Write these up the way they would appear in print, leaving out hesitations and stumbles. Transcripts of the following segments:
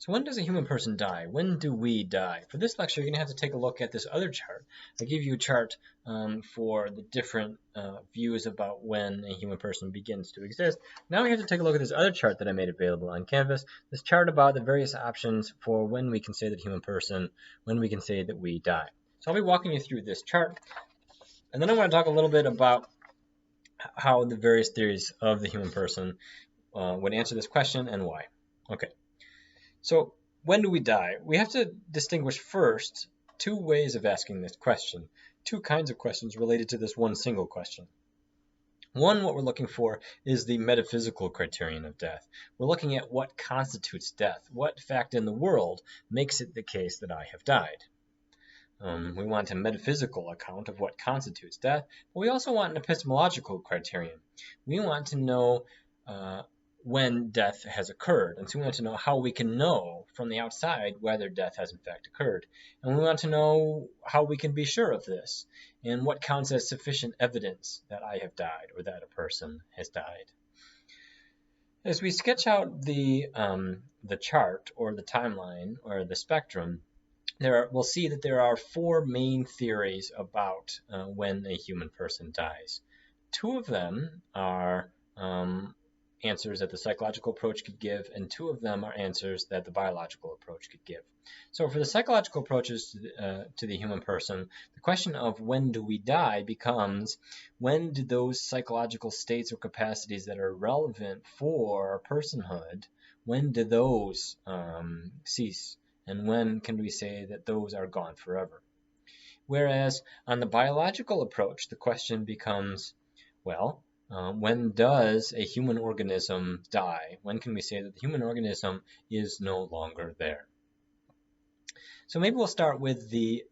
So when does a human person die? When do we die? For this lecture, you're going to have to take a look at this other chart. I give you a chart for the different views about when a human person begins to exist. Now we have to take a look at this other chart that I made available on Canvas, this chart about the various options for when we can say that human person, when we can say that we die. So I'll be walking you through this chart, and then I want to talk a little bit about how the various theories of the human person would answer this question and why. Okay. So when do we die? We have to distinguish first two ways of asking this question, two kinds of questions related to this one single question. One, what we're looking for is the metaphysical criterion of death. We're looking at what constitutes death. What fact in the world makes it the case that I have died? We want a metaphysical account of what constitutes death, but we also want an epistemological criterion. We want to know when death has occurred. And so we want to know how we can know from the outside whether death has in fact occurred. And we want to know how we can be sure of this and what counts as sufficient evidence that I have died or that a person has died. As we sketch out the chart or the timeline or the spectrum, we'll see that there are four main theories about when a human person dies. Two of them are answers that the psychological approach could give, and two of them are answers that the biological approach could give. So for the psychological approaches to the human person, the question of when do we die becomes, when do those psychological states or capacities that are relevant for personhood, when do those cease? And when can we say that those are gone forever? Whereas on the biological approach, the question becomes, well, when does a human organism die? When can we say that the human organism is no longer there? So maybe we'll start with the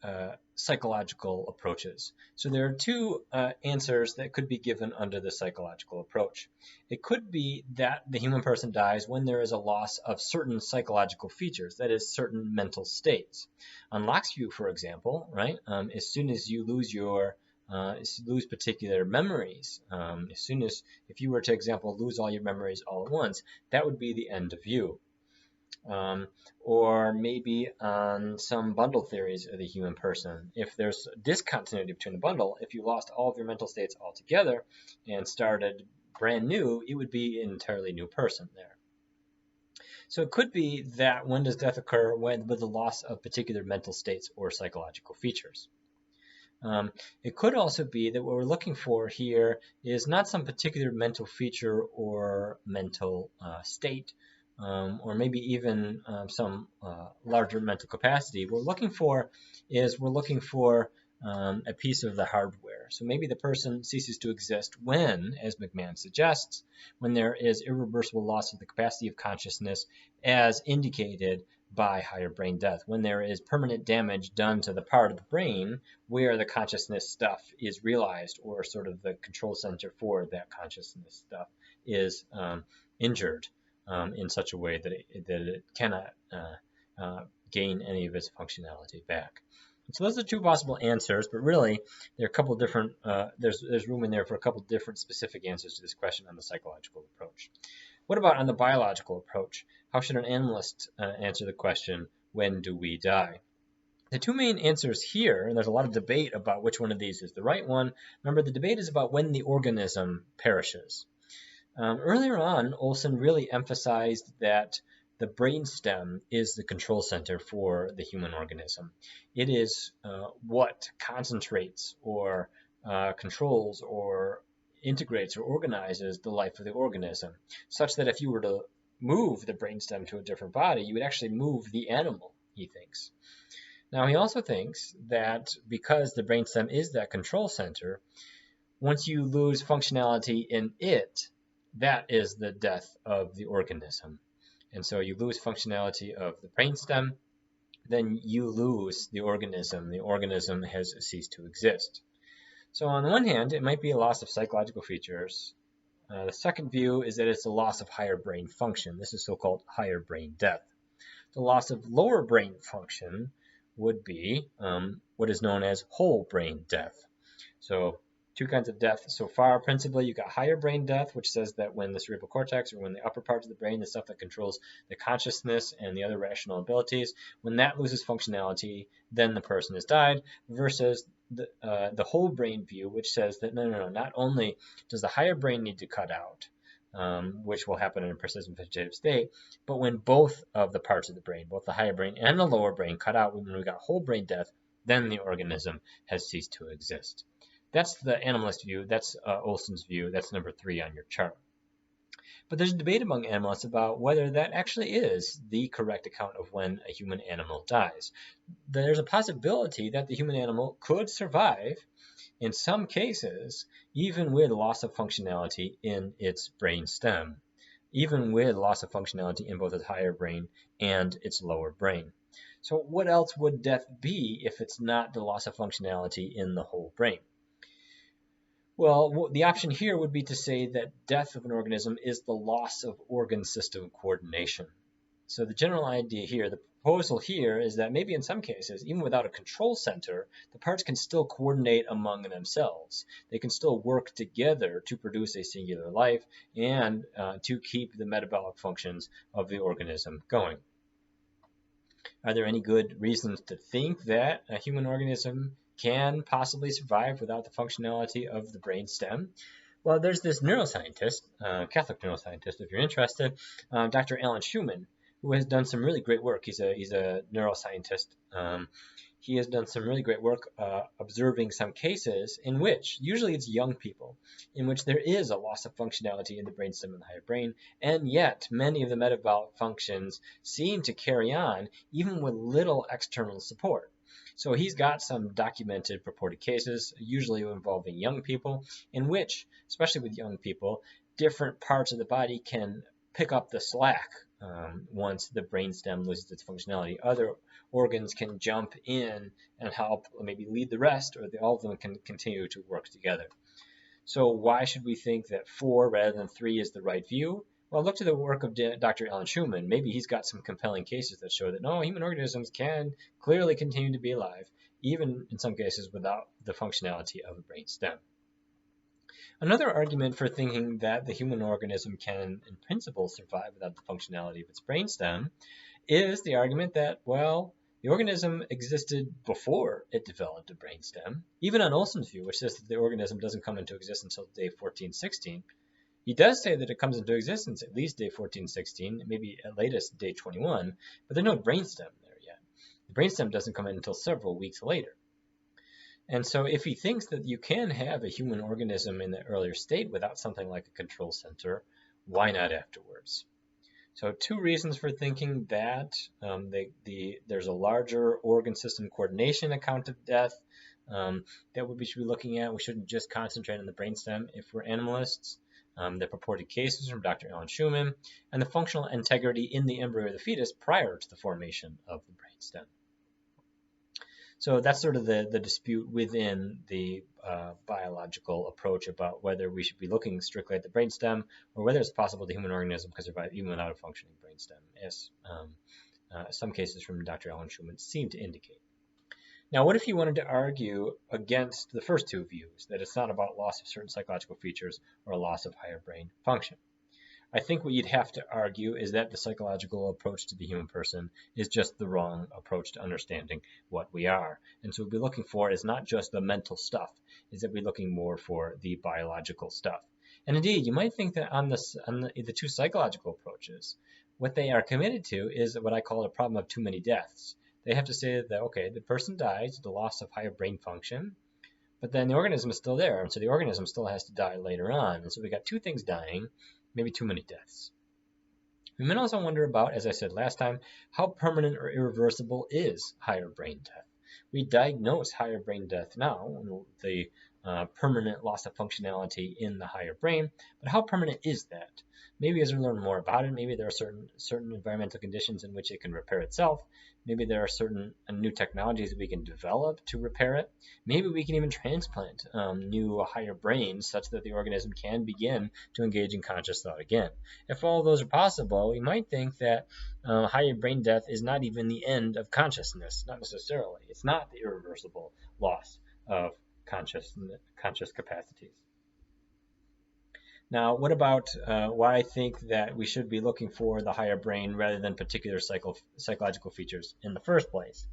psychological approaches. So there are two answers that could be given under the psychological approach. It could be that the human person dies when there is a loss of certain psychological features, that is, certain mental states. On Locke's view, for example, right, as soon as you lose particular memories, if you were to, example, lose all your memories all at once, that would be the end of you. Or maybe on some bundle theories of the human person, if there's discontinuity between the bundle, if you lost all of your mental states altogether and started brand new, it would be an entirely new person there. So it could be that when does death occur? With the loss of particular mental states or psychological features. It could also be that what we're looking for here is not some particular mental feature or mental state, or maybe even some larger mental capacity. What we're looking for a piece of the hardware. So maybe the person ceases to exist when, as McMahon suggests, when there is irreversible loss of the capacity of consciousness as indicated by higher brain death, when there is permanent damage done to the part of the brain where the consciousness stuff is realized, or sort of the control center for that consciousness stuff is injured in such a way that it cannot gain any of its functionality back. So those are two possible answers, but really there are a couple different, there's room in there for a couple different specific answers to this question on the psychological approach. What about on the biological approach? How should an animalist answer the question, when do we die? The two main answers here, and there's a lot of debate about which one of these is the right one. Remember, the debate is about when the organism perishes. Earlier on, Olson really emphasized that the brainstem is the control center for the human organism. It is what concentrates or controls or integrates or organizes the life of the organism, such that if you were to move the brainstem to a different body, you would actually move the animal, he thinks. Now, he also thinks that because the brainstem is that control center, once you lose functionality in it, that is the death of the organism. And so you lose functionality of the brainstem, then you lose the organism. The organism has ceased to exist. So on the one hand, it might be a loss of psychological features. The second view is that it's a loss of higher brain function. This is so-called higher brain death. The loss of lower brain function would be what is known as whole brain death. So Two kinds of death so far. Principally, you got higher brain death, which says that when the cerebral cortex, or when the upper parts of the brain, the stuff that controls the consciousness and the other rational abilities, when that loses functionality, then the person has died, versus the whole brain view, which says that no, not only does the higher brain need to cut out, which will happen in a persistent vegetative state, but when both of the parts of the brain, both the higher brain and the lower brain, cut out, when we got whole brain death, then the organism has ceased to exist. That's the animalist view. That's Olson's view. That's number 3 on your chart. But there's a debate among animalists about whether that actually is the correct account of when a human animal dies. There's a possibility that the human animal could survive, in some cases, even with loss of functionality in its brain stem, even with loss of functionality in both its higher brain and its lower brain. So what else would death be if it's not the loss of functionality in the whole brain? Well, the option here would be to say that death of an organism is the loss of organ system coordination. So the general idea here, the proposal here, is that maybe in some cases, even without a control center, the parts can still coordinate among themselves. They can still work together to produce a singular life and to keep the metabolic functions of the organism going. Are there any good reasons to think that a human organism can possibly survive without the functionality of the brain stem? Well, there's this neuroscientist, Catholic neuroscientist, if you're interested, Dr. Alan Schumann, who has done some really great work. He's a neuroscientist. He has done some really great work observing some cases in which, usually it's young people, in which there is a loss of functionality in the brainstem and the higher brain, and yet many of the metabolic functions seem to carry on even with little external support. So he's got some documented purported cases, usually involving young people, in which, especially with young people, different parts of the body can pick up the slack once the brainstem loses its functionality. Other organs can jump in and help maybe lead the rest, or all of them can continue to work together. So why should we think that 4 rather than 3 is the right view? Well, look to the work of Dr. Alan Schumann. Maybe he's got some compelling cases that show that no, human organisms can clearly continue to be alive, even in some cases without the functionality of a brain stem. Another argument for thinking that the human organism can, in principle, survive without the functionality of its brainstem is the argument that, well, the organism existed before it developed a brainstem. Even on Olson's view, which says that the organism doesn't come into existence until day 14, 16, he does say that it comes into existence at least day 14, 16, maybe at latest day 21, but there's no brainstem there yet. The brainstem doesn't come in until several weeks later. And so if he thinks that you can have a human organism in the earlier state without something like a control center, why not afterwards? So 2 reasons for thinking that. There's a larger organ system coordination account of death that we should be looking at. We shouldn't just concentrate on the brainstem if we're animalists. The purported cases from Dr. Alan Schumann, and the functional integrity in the embryo of the fetus prior to the formation of the brainstem. So that's sort of the dispute within the biological approach about whether we should be looking strictly at the brainstem or whether it's possible the human organism can survive even without a functioning brainstem, as some cases from Dr. Alan Schumann seem to indicate. Now, what if you wanted to argue against the first 2 views, that it's not about loss of certain psychological features or a loss of higher brain function? I think what you'd have to argue is that the psychological approach to the human person is just the wrong approach to understanding what we are. And so what we'll be looking for is not just the mental stuff, is that we're looking more for the biological stuff. And indeed, you might think that on the 2 psychological approaches, what they are committed to is what I call a problem of too many deaths. They have to say that, okay, the person dies, the loss of higher brain function, but then the organism is still there, and so the organism still has to die later on. And so we got 2 things dying, maybe too many deaths. We might also wonder about, as I said last time, how permanent or irreversible is higher brain death. We diagnose higher brain death now, the permanent loss of functionality in the higher brain, but how permanent is that? Maybe as we learn more about it, maybe there are certain environmental conditions in which it can repair itself. Maybe there are certain new technologies that we can develop to repair it. Maybe we can even transplant new higher brains such that the organism can begin to engage in conscious thought again. If all of those are possible, we might think that higher brain death is not even the end of consciousness, not necessarily. It's not the irreversible loss of conscious capacities. Now, what about why I think that we should be looking for the higher brain rather than particular psychological features in the first place?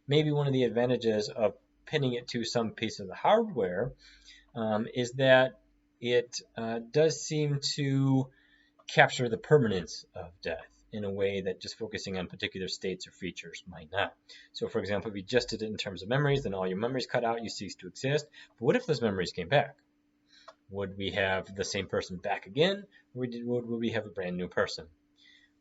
Maybe one of the advantages of pinning it to some piece of the hardware is that it does seem to capture the permanence of death in a way that just focusing on particular states or features might not. So, for example, if you just did it in terms of memories, then all your memories cut out, you cease to exist. But what if those memories came back? Would we have the same person back again, or would we have a brand new person?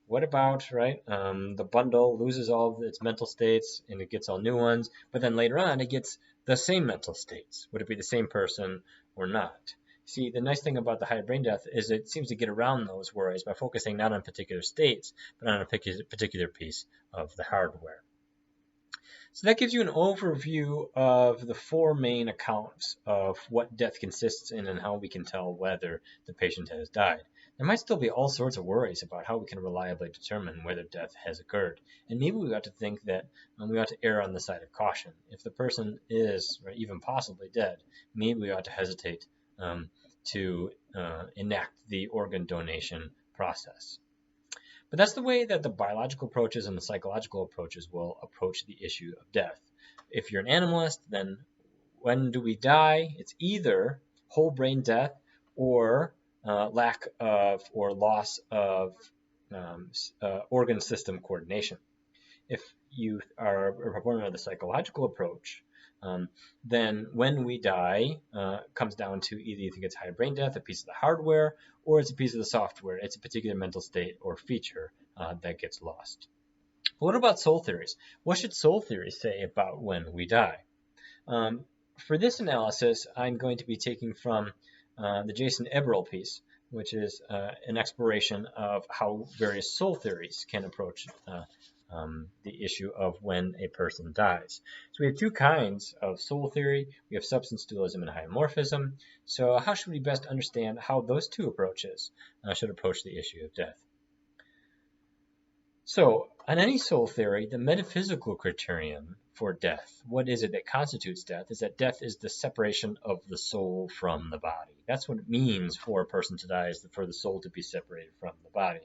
What about, right, the bundle loses all of its mental states and it gets all new ones, but then later on it gets the same mental states. Would it be the same person or not? See, the nice thing about the higher brain death is it seems to get around those worries by focusing not on particular states, but on a particular piece of the hardware. So that gives you an overview of the four main accounts of what death consists in and how we can tell whether the patient has died. There might still be all sorts of worries about how we can reliably determine whether death has occurred. And maybe we ought to think that we ought to err on the side of caution. If the person is, or even possibly dead, maybe we ought to hesitate to enact the organ donation process. But that's the way that the biological approaches and the psychological approaches will approach the issue of death. If you're an animalist, then when do we die? It's either whole brain death or lack of or loss of organ system coordination. If you are a proponent of the psychological approach, then when we die comes down to either you think it's higher brain death, a piece of the hardware, or it's a piece of the software. It's a particular mental state or feature that gets lost. But what about soul theories? What should soul theories say about when we die? For this analysis, I'm going to be taking from the Jason Eberl piece, which is an exploration of how various soul theories can approach the issue of when a person dies. So we have two kinds of soul theory. We have substance dualism and hylomorphism. So how should we best understand how those two approaches should approach the issue of death? So on any soul theory, the metaphysical criterion for death, what is it that constitutes death, is that death is the separation of the soul from the body. That's what it means for a person to die, is for the soul to be separated from the body.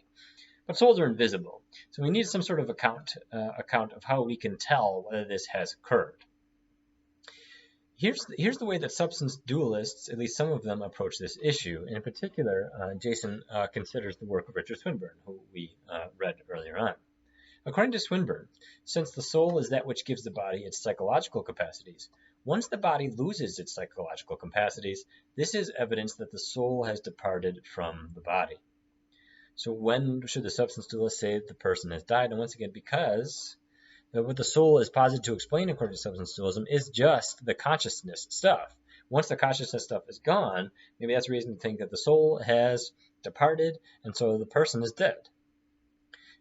But souls are invisible, so we need some sort of account of how we can tell whether this has occurred. Here's the way that substance dualists, at least some of them, approach this issue. In particular, Jason considers the work of Richard Swinburne, who we read earlier on. According to Swinburne, since the soul is that which gives the body its psychological capacities, once the body loses its psychological capacities, this is evidence that the soul has departed from the body. So when should the substance dualist say that the person has died? And once again, because what the soul is posited to explain according to substance dualism is just the consciousness stuff. Once the consciousness stuff is gone, maybe that's reason to think that the soul has departed, and so the person is dead.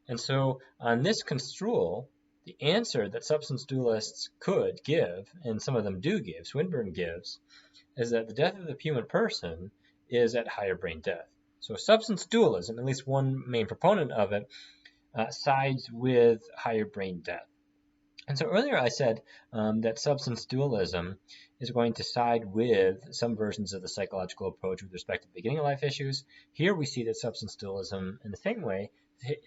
And so on this construal, the answer that substance dualists could give, and some of them do give, Swinburne gives, is that the death of the human person is at higher brain death. So substance dualism, at least one main proponent of it, sides with higher brain death. And so earlier I said that substance dualism is going to side with some versions of the psychological approach with respect to beginning of life issues. Here we see that substance dualism, in the same way,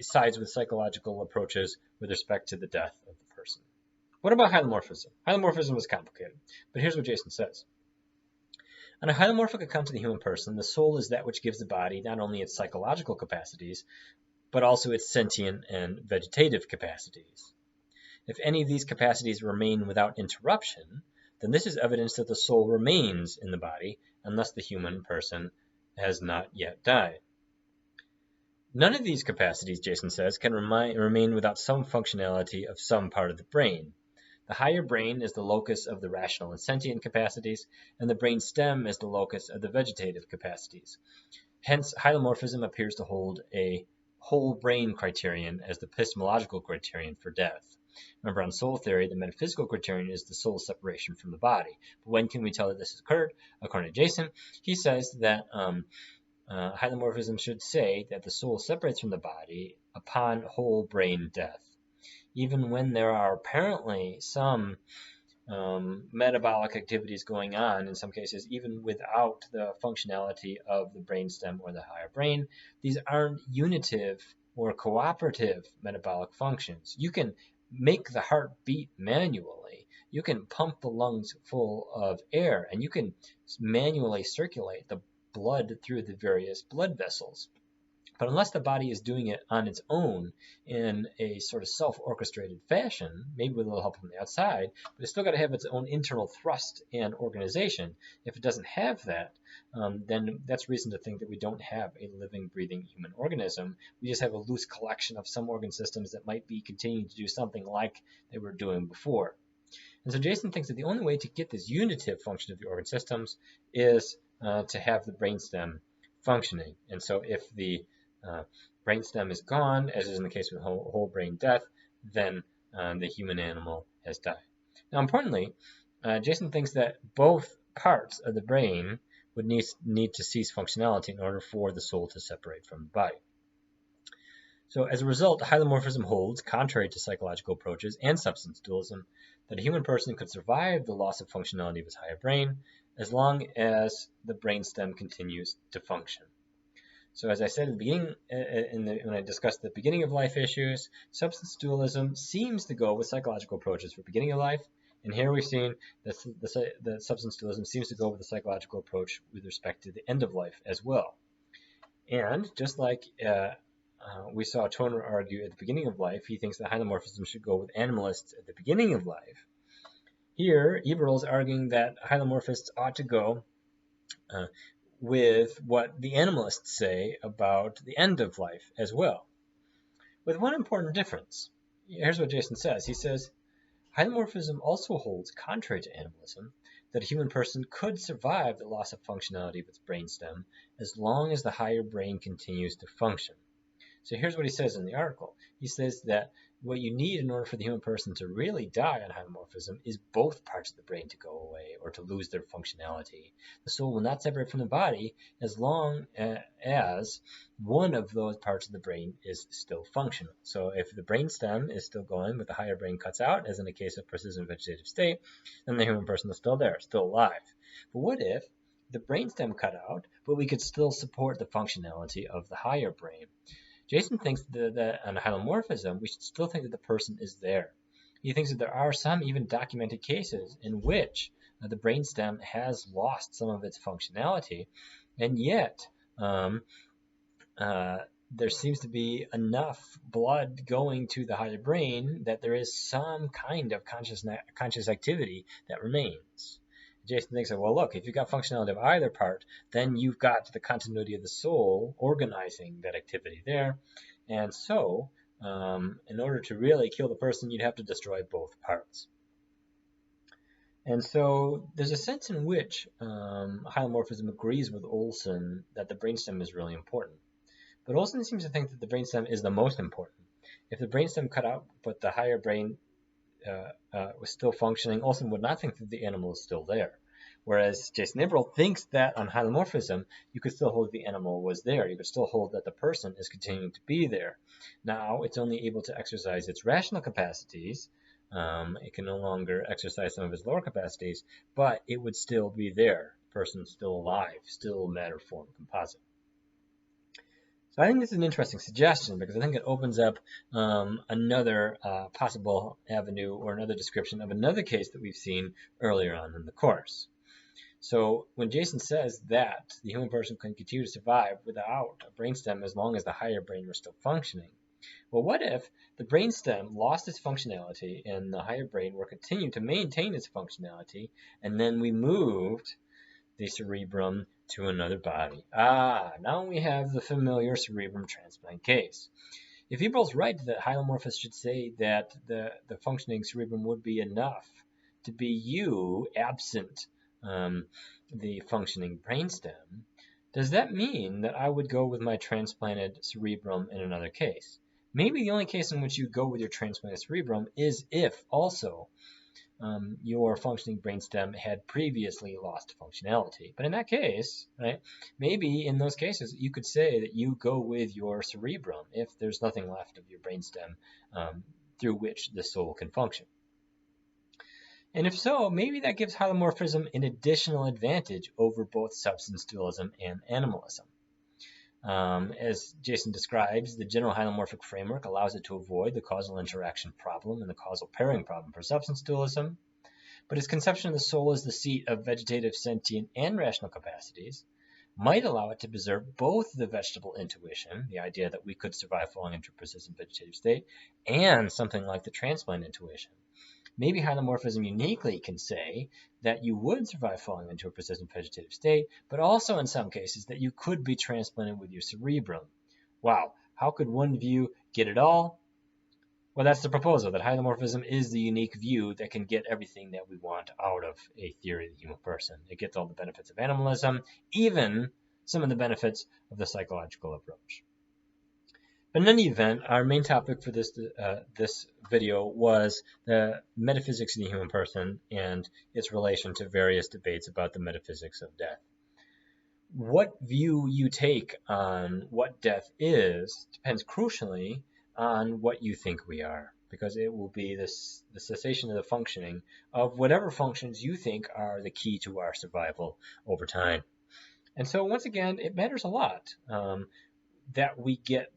sides with psychological approaches with respect to the death of the person. What about hylomorphism? Hylomorphism is complicated, but here's what Jason says. On a hylomorphic account of the human person, the soul is that which gives the body not only its psychological capacities, but also its sentient and vegetative capacities. If any of these capacities remain without interruption, then this is evidence that the soul remains in the body, and thus the human person has not yet died. None of these capacities, Jason says, can remain without some functionality of some part of the brain. The higher brain is the locus of the rational and sentient capacities, and the brain stem is the locus of the vegetative capacities. Hence, hylomorphism appears to hold a whole brain criterion as the epistemological criterion for death. Remember, on soul theory, the metaphysical criterion is the soul's separation from the body. But when can we tell that this has occurred? According to Jason, he says that hylomorphism should say that the soul separates from the body upon whole brain death. Even when there are apparently some metabolic activities going on in some cases, even without the functionality of the brainstem or the higher brain. These aren't unitive or cooperative metabolic functions. You can make the heart beat manually. You can pump the lungs full of air, and you can manually circulate the blood through the various blood vessels. But unless the body is doing it on its own in a sort of self-orchestrated fashion, maybe with a little help from the outside, but it's still got to have its own internal thrust and organization. If it doesn't have that, then that's reason to think that we don't have a living, breathing human organism. We just have a loose collection of some organ systems that might be continuing to do something like they were doing before. And so Jason thinks that the only way to get this unitive function of the organ systems is to have the brainstem functioning. And so if the brainstem is gone, as is in the case with whole brain death, then the human animal has died. Now, importantly, Jason thinks that both parts of the brain would need to cease functionality in order for the soul to separate from the body. So as a result, hylomorphism holds, contrary to psychological approaches and substance dualism, that a human person could survive the loss of functionality of his higher brain as long as the brainstem continues to function. So as I said at the beginning, when I discussed the beginning of life issues, substance dualism seems to go with psychological approaches for beginning of life, and here we've seen that the substance dualism seems to go with the psychological approach with respect to the end of life as well. And just like we saw Toner argue at the beginning of life, he thinks that hylomorphism should go with animalists at the beginning of life. Here, Eberl is arguing that hylomorphists ought to go with what the animalists say about the end of life as well. With one important difference. Here's what Jason says. He says, hylomorphism also holds, contrary to animalism, that a human person could survive the loss of functionality of its brainstem as long as the higher brain continues to function. So here's what he says in the article. He says that what you need in order for the human person to really die on hylomorphism is both parts of the brain to go away or to lose their functionality. The soul will not separate from the body as long as one of those parts of the brain is still functional. So if the brainstem is still going, but the higher brain cuts out, as in the case of persistent vegetative state, then the human person is still there, still alive. But what if the brainstem cut out, but we could still support the functionality of the higher brain? Jason thinks that on hylomorphism, we should still think that the person is there. He thinks that there are some even documented cases in which the brainstem has lost some of its functionality, and yet there seems to be enough blood going to the higher brain that there is some kind of conscious activity that remains. Jason thinks that, well, look, if you've got functionality of either part, then you've got the continuity of the soul organizing that activity there. And so, in order to really kill the person, you'd have to destroy both parts. And so there's a sense in which hylomorphism agrees with Olson that the brainstem is really important. But Olson seems to think that the brainstem is the most important. If the brainstem cut out, but the higher brain was still functioning, Olson would not think that the animal is still there. Whereas Jason Eberl thinks that on hylomorphism, you could still hold the animal was there. You could still hold that the person is continuing to be there. Now, it's only able to exercise its rational capacities. It can no longer exercise some of its lower capacities, but it would still be there. Person still alive, still matter, form, composite. So I think this is an interesting suggestion because I think it opens up another possible avenue or another description of another case that we've seen earlier on in the course. So when Jason says that the human person can continue to survive without a brainstem as long as the higher brain were still functioning, well, what if the brainstem lost its functionality and the higher brain were continuing to maintain its functionality, and then we moved the cerebrum to another body? Now we have the familiar cerebrum transplant case. If Eberl's right that hylomorphists should say that the functioning cerebrum would be enough to be you absent the functioning brainstem, does that mean that I would go with my transplanted cerebrum in another case? Maybe the only case in which you go with your transplanted cerebrum is if also your functioning brainstem had previously lost functionality. But in that case, right, maybe in those cases, you could say that you go with your cerebrum if there's nothing left of your brainstem through which the soul can function. And if so, maybe that gives hylomorphism an additional advantage over both substance dualism and animalism. As Jason describes, the general hylomorphic framework allows it to avoid the causal interaction problem and the causal pairing problem for substance dualism, but his conception of the soul as the seat of vegetative, sentient, and rational capacities might allow it to preserve both the vegetable intuition, the idea that we could survive falling into a persistent vegetative state, and something like the transplant intuition. Maybe hylomorphism uniquely can say that you would survive falling into a persistent vegetative state, but also in some cases that you could be transplanted with your cerebrum. Wow, how could one view get it all? Well, that's the proposal, that hylomorphism is the unique view that can get everything that we want out of a theory of the human person. It gets all the benefits of animalism, even some of the benefits of the psychological approach. But in any event, our main topic for this video was the metaphysics of the human person and its relation to various debates about the metaphysics of death. What view you take on what death is depends crucially on what you think we are, because it will be the cessation of the functioning of whatever functions you think are the key to our survival over time. And so once again, it matters a lot that we get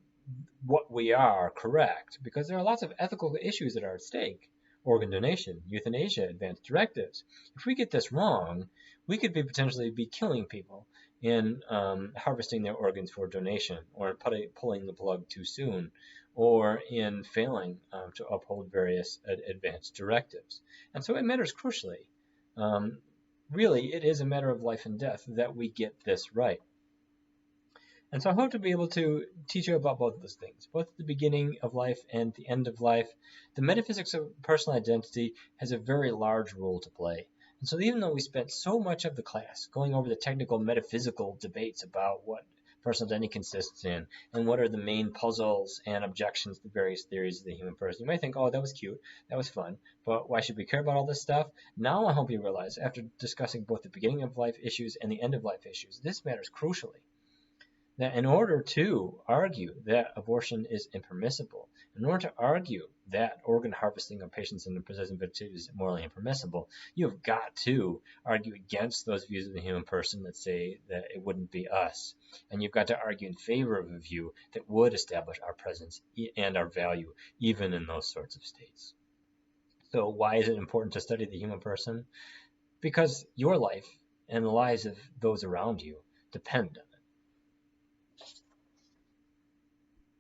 what we are correct, because there are lots of ethical issues that are at stake. Organ donation, euthanasia, advanced directives. If we get this wrong, we could potentially be killing people in harvesting their organs for donation, or pulling the plug too soon, or in failing to uphold various advanced directives. And so it matters crucially. Really, it is a matter of life and death that we get this right. And so I hope to be able to teach you about both of those things, both the beginning of life and the end of life. The metaphysics of personal identity has a very large role to play. And so even though we spent so much of the class going over the technical metaphysical debates about what personal identity consists in and what are the main puzzles and objections to various theories of the human person, you might think, oh, that was cute, that was fun, but why should we care about all this stuff? Now I hope you realize, after discussing both the beginning of life issues and the end of life issues, this matters crucially. That in order to argue that abortion is impermissible, in order to argue that organ harvesting of patients in a persistent vegetative is morally impermissible, you have got to argue against those views of the human person that say that it wouldn't be us. And you've got to argue in favor of a view that would establish our presence and our value, even in those sorts of states. So why is it important to study the human person? Because your life and the lives of those around you depend on it.